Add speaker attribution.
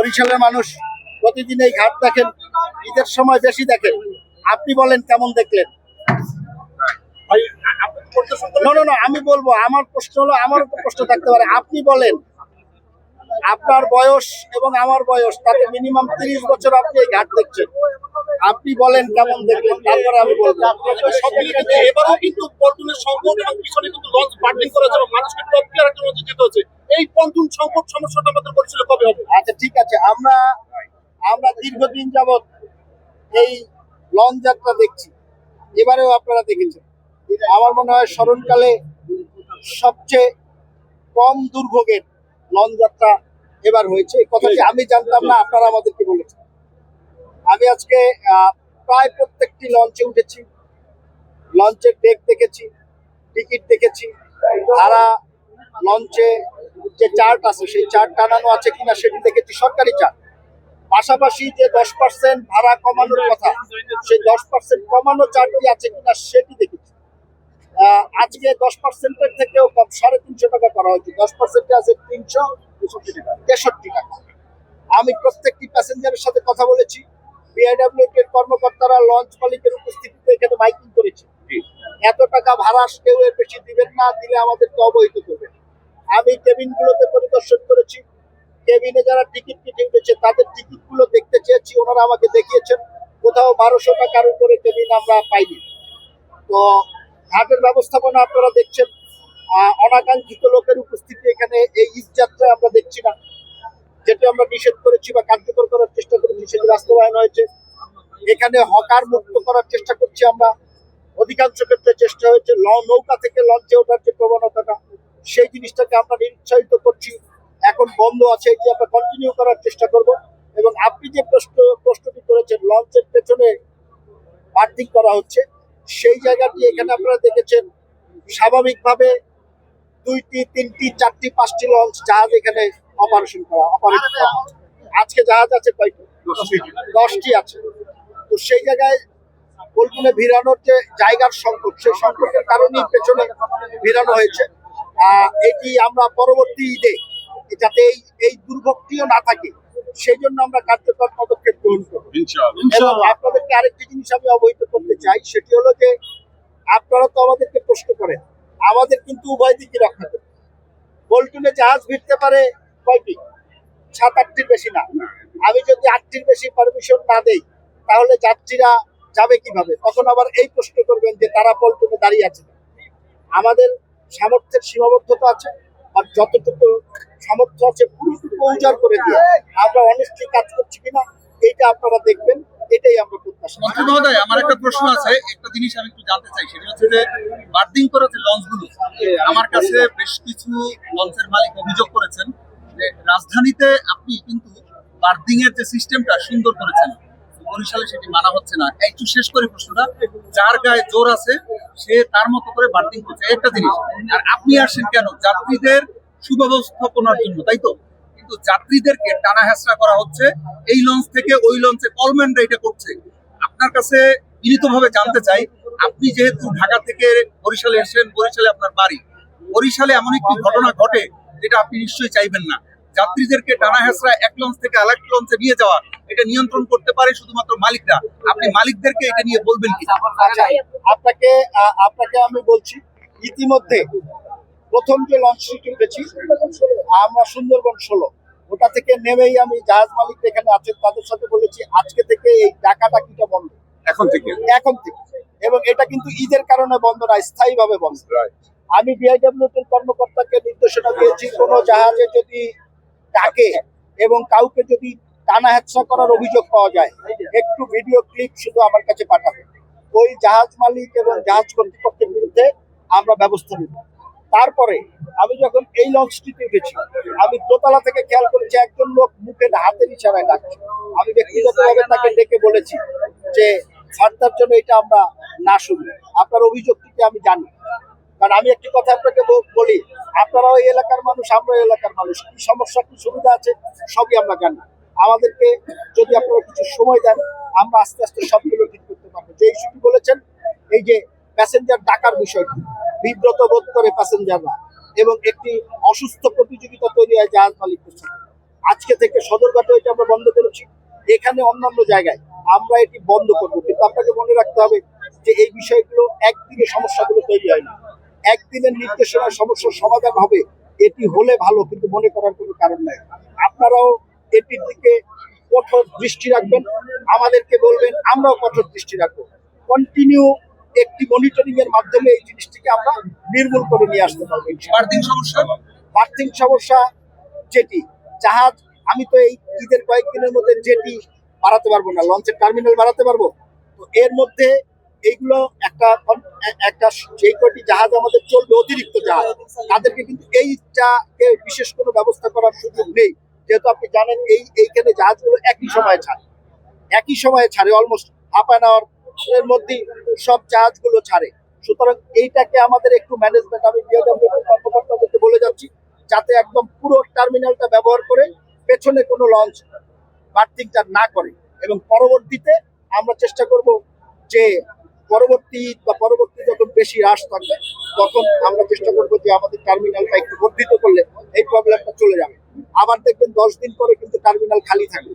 Speaker 1: বরিশালের মানুষ প্রতিদিন এই ঘাট দেখেন, ঈদের সময় বেশি দেখেন। আপনি বলেন কেমন দেখলেন? না, আমি বলবো, আমার প্রশ্ন হলো, আমারও তো প্রশ্ন থাকতে পারে। আপনি বলেন, আপনার বয়স এবং আমার বয়স তাতে মিনিমাম 30 বছর আপনি এই ঘাট দেখছেন। আপনি বলেন কেমন দেখলেন, তারপরে আমি বলবো।
Speaker 2: এবারও কিন্তু পন্টুনের সংকট এবং পিছনে কিন্তু লঞ্চ বার্ডিং করেছে এবং মানুষকে টপ ক্লিয়ারের মধ্যে যেতে হচ্ছে। এই পন্টুন সংকট সমস্যাটা আমাদের বরিশালে কবে হবে?
Speaker 1: আচ্ছা, ঠিক আছে, আমরা দীর্ঘদিন যাবত এই লঞ্চ যাত্রা দেখছি, এবারেও আপনারা দেখেছেন। আমার মনে হয় স্মরণকালে সবচেয়ে কম দুর্ভোগের লঞ্চ যাত্রা এবার হয়েছে। এই কথাটি আমি জানতাম না, আপনারা আমাদেরকে বলেছেন। আমি আজকে প্রায় প্রত্যেকটি লঞ্চে উঠেছি, লঞ্চের ডেক দেখেছি, টিকিট দেখেছি, ভাড়া লঞ্চে যে চার্ট আছে সেই চার্ট টানানো আছে কিনা সেটি দেখেছি, সরকারি চার্ট। পাশাপাশি যে 10% ভাড়া কমানোর কথা, সেই 10% কমানো চার্টটি আছে কিনা সেটি দেখেছি। আজকে 10%-এর থেকেও কম, 350 টাকা করা হয়েছে। 10% আছে 363 টাকা। আমি প্রত্যেকটি প্যাসেঞ্জারের সাথে কথা বলেছি। বিআইডব্লিউটি এর কর্মকর্তারা লঞ্চ মালিকের উপস্থিতিতে এখানে মাইকিং করেছে, এত টাকা ভাড়া কেউ এর বেশি দিবেন না, দিলে আমাদেরকে অবহিত করবেন। আমি কেবিনগুলোতে পরিদর্শন করেছি, কেবিনে যারা টিকিট কেটে উঠেছে তাদের টিকিটগুলো দেখতে চেয়েছি, ওনারা আমাকে দেখিয়েছেন কোথাও 1200 টাকার উপরে কেবিন আমরা পাইনি। তো ঘাটের ব্যবস্থাপনা আপনারা দেখছেন, অনাকাঙ্ক্ষিত লোকের উপস্থিতি এখানে এই ঈদ যাত্রায় আমরা দেখছি না। যেটি আমরা নিষেধ করেছি বা কার্যকর করার চেষ্টা করেছি সেটি বাস্তবায়ন হয়েছে। এখানে হকার মুক্ত করার চেষ্টা করছি আমরা, অধিকাংশ ক্ষেত্রে চেষ্টা হয়েছে। নৌকা থেকে লঞ্চে ওঠার যে প্রবণতাটা, সেই জিনিসটাকে আমরা নিরুৎসাহিত করছি। এখন বন্ধ আছে, এটি আমরা কন্টিনিউ করার চেষ্টা করব। এবং আপনি যে প্রশ্নটি করেছেন, লঞ্চের পেছনে বার্ডিং করা হচ্ছে, সেই জায়গাটি এখানে আপনারা দেখেছেন। স্বাভাবিকভাবে 2টি, 3টি, 4টি, 5টি লঞ্চ জাহাজ এখানে অপারেট করা হয়। আজকে জাহাজ আছে কয়টি? 10টি আছে। তো সেই জায়গায় পল্টনে ভিড়ানোর যে জায়গার সংকট, সেই সংকটের কারণেই পেছনে ভিড়ানো হয়েছে। এটি আমরা পরবর্তী ঈদে যাতে এই দুর্ভোগটিও না থাকে, সেই জন্য আমরা কার্যকর পদক্ষেপ গ্রহণ করব ইনশাআল্লাহ। আপনাদেরকে আরেকটি জিনিস আমি অবহিত করতে চাই, সেটি হলো যে আপনারা তো আমাদেরকে প্রশ্ন করেন, আমাদের কিন্তু উভয় দিকই রক্ষা করতে। পল্টনে জাহাজ ভিড়তে পারে কয়টি? 7-8টির বেশি না। আমি যদি 8টির বেশি পারমিশন না দেই, তাহলে যাত্রীরা যাবে কিভাবে? তখন আবার এই প্রশ্ন করবেন যে তারা পল্টনে দাঁড়িয়ে আছে। আমাদের সামর্থ্যের সীমাবদ্ধতা আছে, আর যতটুকু সামর্থ্য আছে পুরোটুকু উজাড় করে দিয়ে আমরা অনেস্টলি কাজ করছি কিনা এইটা আপনারা দেখবেন, এটাই আমরা প্রত্যাশা।
Speaker 2: মন্ত্রী মহোদয়, আমার একটা প্রশ্ন আছে, একটা জিনিস আমি একটু জানতে চাই, সেটা হচ্ছে যে বার্ডিং করা যে লঞ্চগুলো, আমার কাছে বেশ কিছু লঞ্চের মালিক অভিযোগ করেছেন যে রাজধানীতে আপনি কিন্তু বার্ডিং এর যে সিস্টেমটা সুন্দর করেছেন, বরিশালে সেটি মানা হচ্ছে না। একটু শেষ করে প্রশ্নটা, যার গায়ে জোর আছে সে তার মতো করে বার্ডিং করছে, একটা জিনিস। আর আপনি আসেন কেন? যাত্রীদের সুব্যবস্থাপনার জন্য, তাই তো? কিন্তু যাত্রীদেরকে টানা হেঁচড়া করা হচ্ছে, এই লঞ্চ থেকে ওই লঞ্চে কলম্যানরা এটা করছে। আপনার কাছে বিনীতভাবে জানতে চাই, আপনি যেহেতু ঢাকা থেকে বরিশালে এসেছেন, বরিশালে আপনার বাড়ি, বরিশালে এমন একটি ঘটনা ঘটে যেটা আপনি নিশ্চয়ই চাইবেন না। যাত্রীদেরকে টানা হেঁচড়া এক লঞ্চ থেকে আরেক লঞ্চে নিয়ে যাওয়া, এটা নিয়ন্ত্রণ করতে পারে শুধুমাত্র মালিকরা। আপনি মালিকদেরকে এটা নিয়ে বলবেন কি?
Speaker 1: আচ্ছা, আপনাকে আমি বলছি, ইতিমধ্যে প্রথম যে লঞ্চটি উঠেছি আমরা সুন্দরবন 16, ওটা থেকে নেমেই আমি জাহাজ মালিক এখানে আছেন তাদের সাথে বলেছি আজকে থেকে এই ডাকাডাকিটা বন্ধ, এখন থেকে। এবং এটা কিন্তু ঈদের কারণে বন্ধ না, স্থায়ীভাবে বন্ধ। আমি বিআইডব্লিউটির কর্মকর্তাকে নির্দেশনা দিয়েছি, কোনো জাহাজে যদি ডাকে এবং কাউকে যদি টানা হেঁচড়া করার অভিযোগ পাওয়া যায়, একটু ভিডিও ক্লিপ শুধু আমার কাছে পাঠাবে। ওই জাহাজ মালিক এবং জাহাজ কর্তৃপক্ষের বিরুদ্ধে আমরা ব্যবস্থা নিব। তারপরে আমি যখন এই লঞ্চটিতে উঠেছি, আমি দোতলা থেকে খেয়াল করেছি একজন লোক মুখে হাতের ইশারায় ডাকছে। আমি ব্যক্তিগতভাবে তাকে ডেকে বলেছি যে ফার্দার জন্য এটা আমরা না শুনি। আপনার অভিযোগটিকে আমি জানি, কারণ আমি একটি কথা আপনাকে বলি, আপনারাও এই এলাকার মানুষ, আমরা এলাকার মানুষ, কি সমস্যা কি সুবিধা আছে সবই আমরা জানি। আমাদেরকে যদি আপনারা কিছু সময় দেন, আমরা আস্তে আস্তে সবগুলো ঠিক করতে পারবো। যে ইস্যুটি বলেছেন, এই যে প্যাসেঞ্জার ডাকার বিষয়টি, বিব্রত বোধ করে প্যাসেঞ্জাররা এবং একটি অসুস্থ প্রতিযোগিতা তৈরি হয় জাহাজ মালিকদের সাথে, আজকে থেকে সদরঘাটে এটা আমরা বন্ধ করেছি, এখানে অন্যান্য জায়গায় আমরা এটি বন্ধ করবো। কিন্তু আপনাকে মনে রাখতে হবে যে এই বিষয়গুলো একদিনে সমস্যাগুলো তৈরি হয় না, একদিনের নির্দেশনায় সমস্যার সমাধান হবে। এটি হলে ভালো, কিন্তু মনে করার কোনো কারণ নাই। আপনারাও এটির দিকে কঠোর দৃষ্টি রাখবেন, আমাদেরকে বলবেন, আমরাও কঠোর দৃষ্টি রাখবো। কন্টিনিউ একটি মনিটরিং এর মাধ্যমে এই জিনিসটিকে আমরা নির্মূল করে নিয়ে আসতে পারবো ইনশাআল্লাহ।
Speaker 2: বার্থিং সমস্যা
Speaker 1: বার্থিং সমস্যা, জেটি, জাহাজ, আমি তো এই ঈদের কয়েকদিনের মধ্যে জেটি বাড়াতে পারবো না, লঞ্চের টার্মিনাল বাড়াতে পারবো। তো এর মধ্যে এইগুলো একটা একটা যেই কয়টি জাহাজ আমাদের চলবে, অতিরিক্ত জাহাজ, তাদেরকে কিন্তু এইটাকে বিশেষ কোনো ব্যবস্থা করার সুযোগ নেই। যেহেতু আপনি জানেন এইখানে জাহাজগুলো একই সময়ে ছাড়ে অলমোস্ট হাফ অ্যান আওয়ার এর মধ্যেই সব জাহাজগুলো ছাড়ে। সুতরাং এইটাকে আমাদের একটু ম্যানেজমেন্ট, আমি বিএডব্লিউ কর্মকর্তাদেরকে বলে যাচ্ছি, যাতে একদম পুরো টার্মিনালটা ব্যবহার করে পেছনে কোনো লঞ্চ বার্থিংটা না করে। এবং পরবর্তীতে আমরা চেষ্টা করব যে পরবর্তী যখন বেশি হ্রাস থাকবে, তখন আমরা চেষ্টা করবো যে আমাদের টার্মিনালটা একটু বর্ধিত করলে এই প্রবলেমটা চলে যাবে। আবার দেখবেন 10 দিন পরে কিন্তু টার্মিনাল খালি থাকবে।